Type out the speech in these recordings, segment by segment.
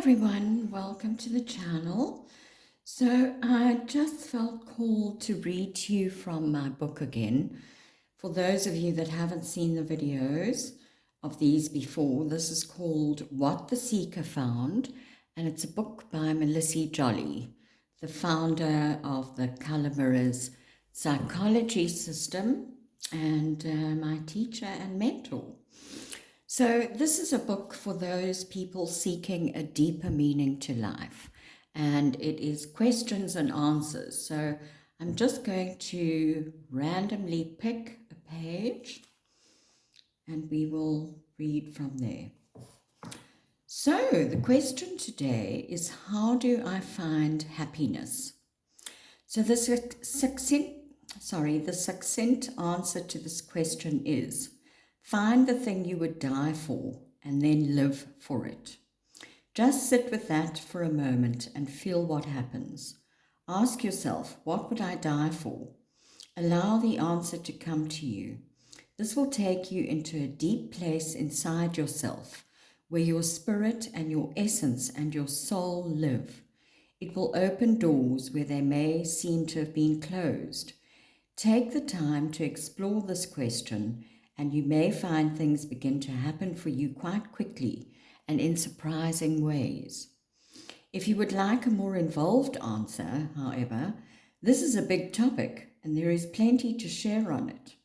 everyone, welcome to the channel. So I just felt called to read to you from my book again. For those of you that haven't seen the videos of these before, this is called What the Seeker Found, and it's a book by Melissie Jolly, the founder of the Color Mirrors psychology system and my teacher and mentor. So this is a book for those people seeking a deeper meaning to life, and it is questions and answers. So I'm just going to randomly pick a page and we will read from there. So the question today is, how do I find happiness? So the succinct answer to this question is, find the thing you would die for and then live for it. Just sit with that for a moment and feel what happens. Ask yourself, what would I die for? Allow the answer to come to you. This will take you into a deep place inside yourself where your spirit and your essence and your soul live. It will open doors where they may seem to have been closed. Take the time to explore this question, and you may find things begin to happen for you quite quickly and in surprising ways. If you would like a more involved answer, however, this is a big topic and there is plenty to share on it.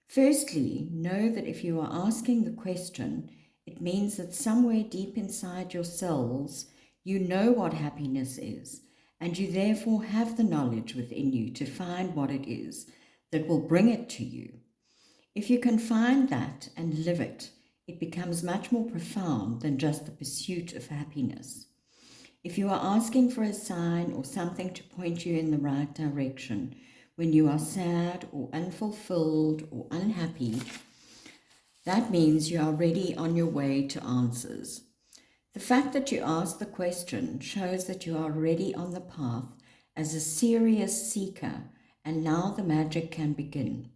Firstly, know that if you are asking the question, it means that somewhere deep inside your cells, you know what happiness is, and you therefore have the knowledge within you to find what it is that will bring it to you. If you can find that and live it, it becomes much more profound than just the pursuit of happiness. If you are asking for a sign or something to point you in the right direction when you are sad or unfulfilled or unhappy, that means you are already on your way to answers. The fact that you ask the question shows that you are already on the path as a serious seeker, and now the magic can begin.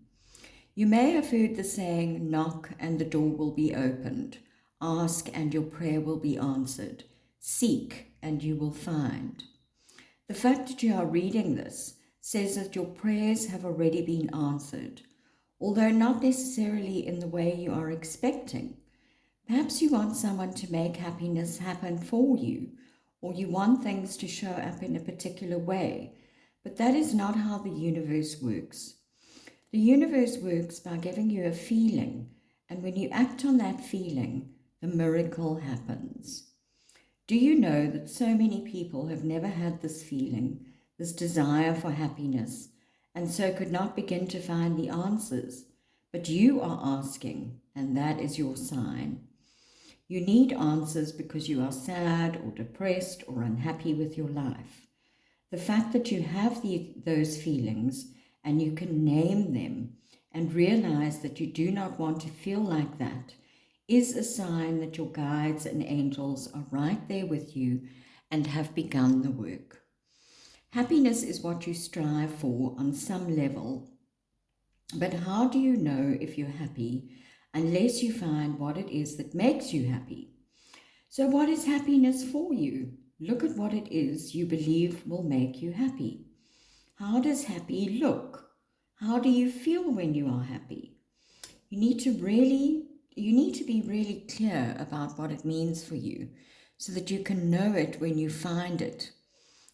You may have heard the saying, knock and the door will be opened. Ask and your prayer will be answered. Seek and you will find. The fact that you are reading this says that your prayers have already been answered, although not necessarily in the way you are expecting. Perhaps you want someone to make happiness happen for you, or you want things to show up in a particular way, but that is not how the universe works. The universe works by giving you a feeling, and when you act on that feeling, the miracle happens. Do you know that so many people have never had this feeling, this desire for happiness, and so could not begin to find the answers? But you are asking, and that is your sign. You need answers because you are sad or depressed or unhappy with your life. The fact that you have those feelings and you can name them and realize that you do not want to feel like that is a sign that your guides and angels are right there with you and have begun the work. Happiness is what you strive for on some level, but how do you know if you're happy unless you find what it is that makes you happy? So what is happiness for you? Look at what it is you believe will make you happy. How does happy look? How do you feel when you are happy? You need to be really clear about what it means for you so that you can know it when you find it.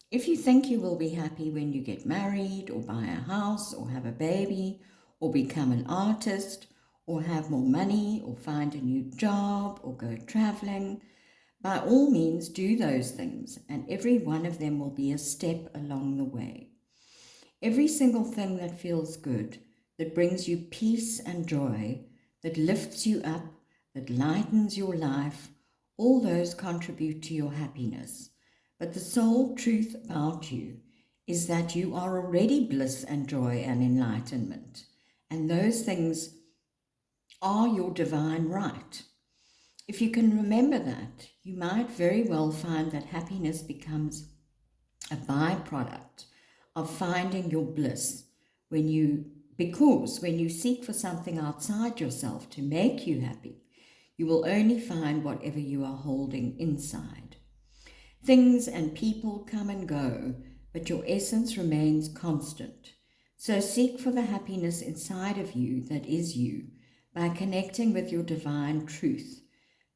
If you think you will be happy when you get married or buy a house or have a baby or become an artist or have more money or find a new job or go traveling, by all means do those things, and every one of them will be a step along the way. Every single thing that feels good, that brings you peace and joy, that lifts you up, that lightens your life, all those contribute to your happiness. But the sole truth about you is that you are already bliss and joy and enlightenment, and those things are your divine right. If you can remember that, you might very well find that happiness becomes a byproduct of finding your bliss because when you seek for something outside yourself to make you happy, you will only find whatever you are holding inside. Things and people come and go, but your essence remains constant. So seek for the happiness inside of you that is you by connecting with your divine truth,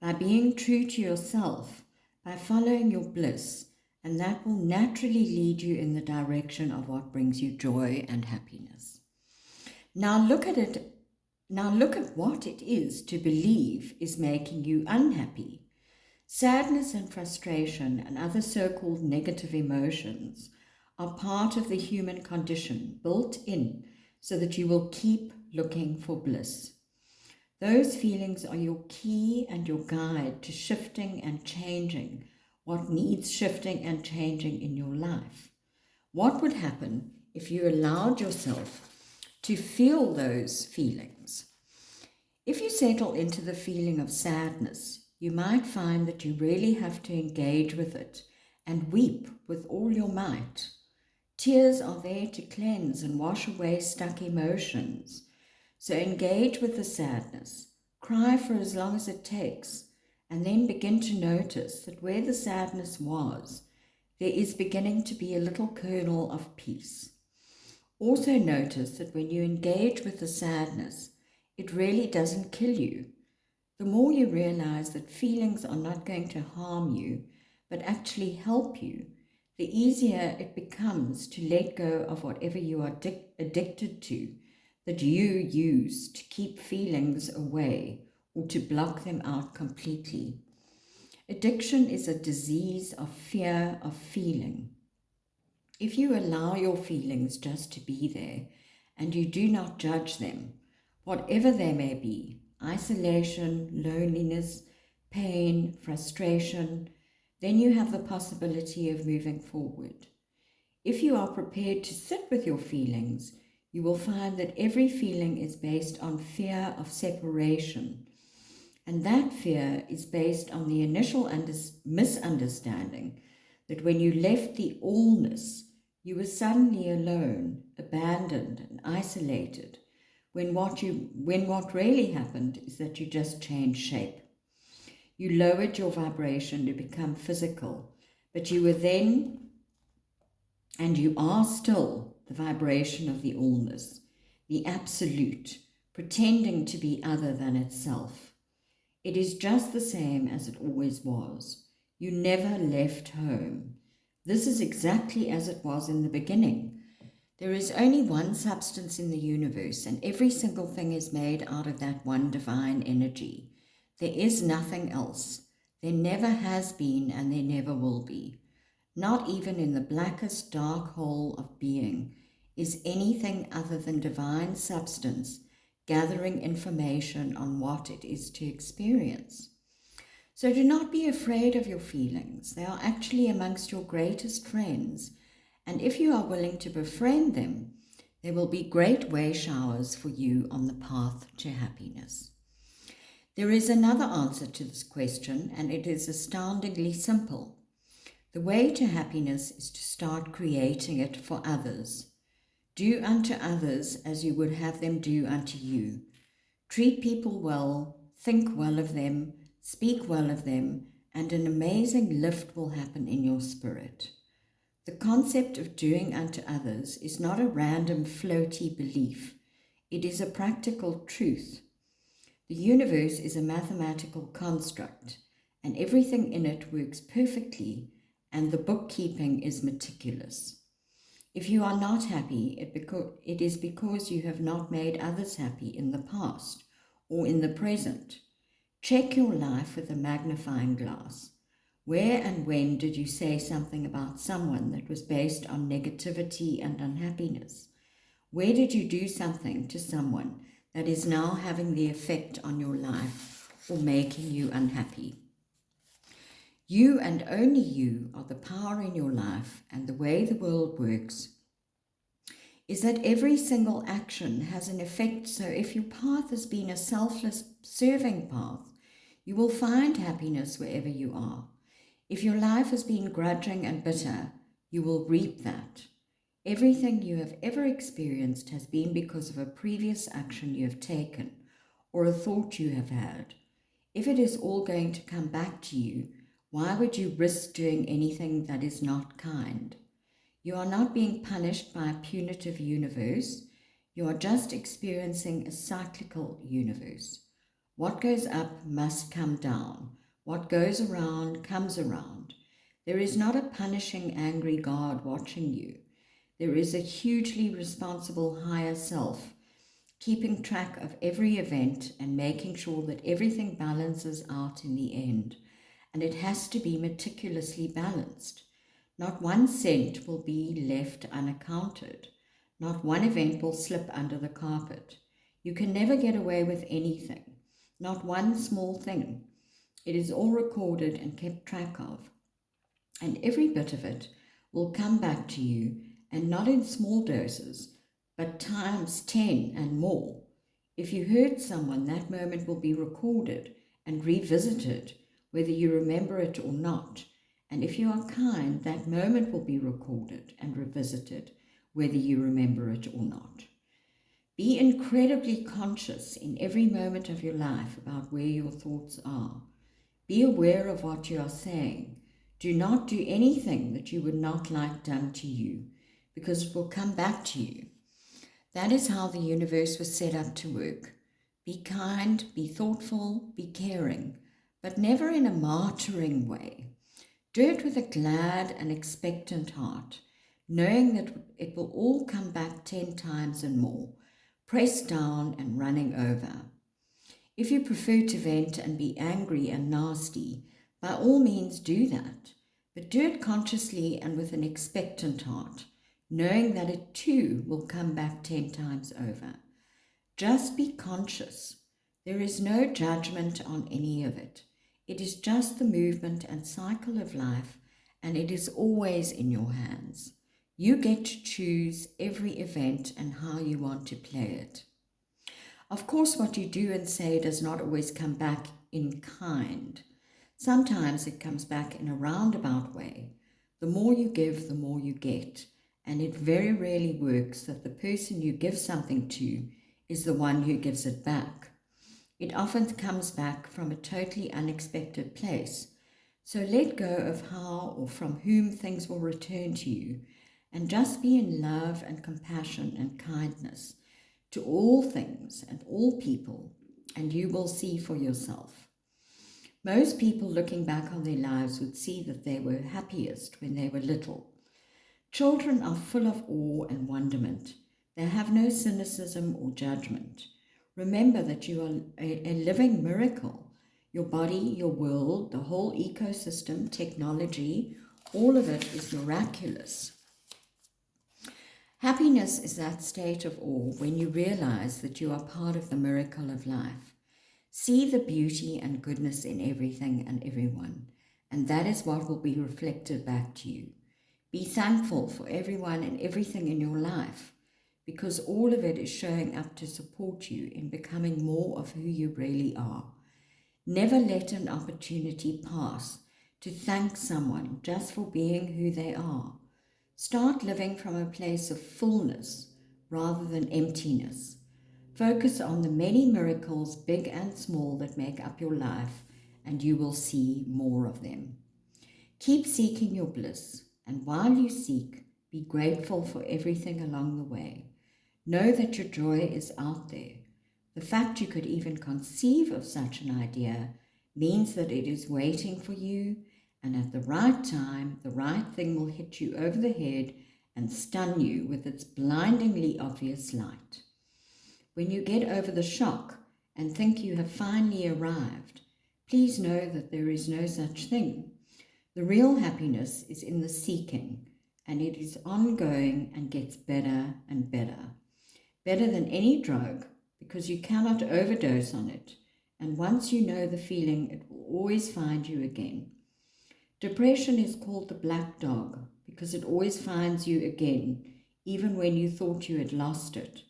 by being true to yourself, by following your bliss, and that will naturally lead you in the direction of what brings you joy and happiness. Now look at what it is to believe is making you unhappy. Sadness and frustration and other so-called negative emotions are part of the human condition built in so that you will keep looking for bliss. Those feelings are your key and your guide to shifting and changing what needs shifting and changing in your life. What would happen if you allowed yourself to feel those feelings? If you settle into the feeling of sadness, you might find that you really have to engage with it and weep with all your might. Tears are there to cleanse and wash away stuck emotions. So engage with the sadness, cry for as long as it takes, and then begin to notice that where the sadness was, there is beginning to be a little kernel of peace. Also notice that when you engage with the sadness, it really doesn't kill you. The more you realize that feelings are not going to harm you, but actually help you, the easier it becomes to let go of whatever you are addicted to, that you use to keep feelings away or to block them out completely. Addiction is a disease of fear of feeling. If you allow your feelings just to be there and you do not judge them, whatever they may be, isolation, loneliness, pain, frustration, then you have the possibility of moving forward. If you are prepared to sit with your feelings, you will find that every feeling is based on fear of separation. And that fear is based on the initial misunderstanding that when you left the allness, you were suddenly alone, abandoned, and isolated, when what really happened is that you just changed shape. You lowered your vibration to become physical, but you were then, and you are still, the vibration of the allness, the absolute, pretending to be other than itself. It is just the same as it always was. You never left home. This is exactly as it was in the beginning. There is only one substance in the universe, and every single thing is made out of that one divine energy. There is nothing else. There never has been, and there never will be. Not even in the blackest dark hole of being is anything other than divine substance gathering information on what it is to experience. So do not be afraid of your feelings. They are actually amongst your greatest friends, and if you are willing to befriend them, there will be great way showers for you on the path to happiness. There is another answer to this question, and it is astoundingly simple. The way to happiness is to start creating it for others. Do unto others as you would have them do unto you. Treat people well, think well of them, speak well of them, and an amazing lift will happen in your spirit. The concept of doing unto others is not a random floaty belief. It is a practical truth. The universe is a mathematical construct, and everything in it works perfectly, and the bookkeeping is meticulous. If you are not happy, it is because you have not made others happy in the past or in the present. Check your life with a magnifying glass. Where and when did you say something about someone that was based on negativity and unhappiness? Where did you do something to someone that is now having the effect on your life or making you unhappy? You and only you are the power in your life, and the way the world works is that every single action has an effect. So if your path has been a selfless, serving path, you will find happiness wherever you are. If your life has been grudging and bitter, you will reap that. Everything you have ever experienced has been because of a previous action you have taken or a thought you have had. If it is all going to come back to you, Why would you risk doing anything that is not kind? You are not being punished by a punitive universe. You are just experiencing a cyclical universe. What goes up must come down. What goes around comes around. There is not a punishing, angry God watching you. There is a hugely responsible higher self, keeping track of every event and making sure that everything balances out in the end. And it has to be meticulously balanced. Not 1 cent will be left unaccounted. Not one event will slip under the carpet. You can never get away with anything. Not one small thing. It is all recorded and kept track of. And every bit of it will come back to you, and not in small doses, but times 10 and more. If you hurt someone, that moment will be recorded and revisited, whether you remember it or not. And if you are kind, that moment will be recorded and revisited, whether you remember it or not. Be incredibly conscious in every moment of your life about where your thoughts are. Be aware of what you are saying. Do not do anything that you would not like done to you, because it will come back to you. That is how the universe was set up to work. Be kind, be thoughtful, be caring, but never in a martyring way. Do it with a glad and expectant heart, knowing that it will all come back 10 times and more, pressed down and running over. If you prefer to vent and be angry and nasty, by all means do that, but do it consciously and with an expectant heart, knowing that it too will come back 10 times over. Just be conscious. There is no judgment on any of it. It is just the movement and cycle of life, and it is always in your hands. You get to choose every event and how you want to play it. Of course, what you do and say does not always come back in kind. Sometimes it comes back in a roundabout way. The more you give, the more you get. And it very rarely works that the person you give something to is the one who gives it back. It often comes back from a totally unexpected place. So let go of how or from whom things will return to you, and just be in love and compassion and kindness to all things and all people, and you will see for yourself. Most people looking back on their lives would see that they were happiest when they were little. Children are full of awe and wonderment. They have no cynicism or judgment. Remember that you are a living miracle. Your body, your world, the whole ecosystem, technology, all of it is miraculous. Happiness is that state of awe when you realize that you are part of the miracle of life. See the beauty and goodness in everything and everyone, and that is what will be reflected back to you. Be thankful for everyone and everything in your life, because all of it is showing up to support you in becoming more of who you really are. Never let an opportunity pass to thank someone just for being who they are. Start living from a place of fullness rather than emptiness. Focus on the many miracles, big and small, that make up your life, and you will see more of them. Keep seeking your bliss, and while you seek, be grateful for everything along the way. Know that your joy is out there. The fact you could even conceive of such an idea means that it is waiting for you, and at the right time, the right thing will hit you over the head and stun you with its blindingly obvious light. When you get over the shock and think you have finally arrived, please know that there is no such thing. The real happiness is in the seeking, and it is ongoing and gets better and better. Better than any drug, because you cannot overdose on it, and once you know the feeling, it will always find you again. Depression is called the black dog because it always finds you again, even when you thought you had lost it.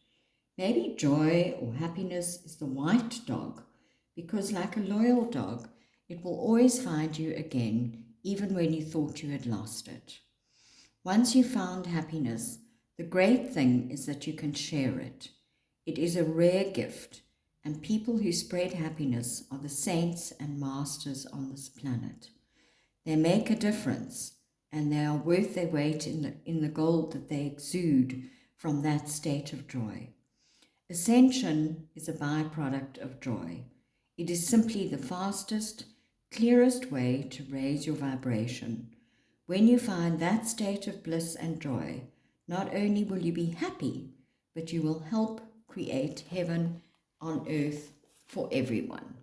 Maybe joy or happiness is the white dog because, like a loyal dog, it will always find you again, even when you thought you had lost it. Once you found happiness, the great thing is that you can share it. It is a rare gift, and people who spread happiness are the saints and masters on this planet. They make a difference, and they are worth their weight in the gold that they exude from that state of joy. Ascension is a byproduct of joy. It is simply the fastest, clearest way to raise your vibration. When you find that state of bliss and joy, not only will you be happy, but you will help create heaven on earth for everyone.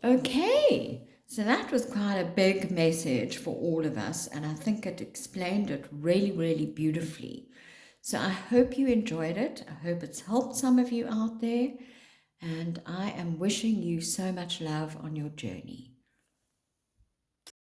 Okay, so that was quite a big message for all of us, and I think it explained it really, really beautifully. So I hope you enjoyed it. I hope it's helped some of you out there, and I am wishing you so much love on your journey.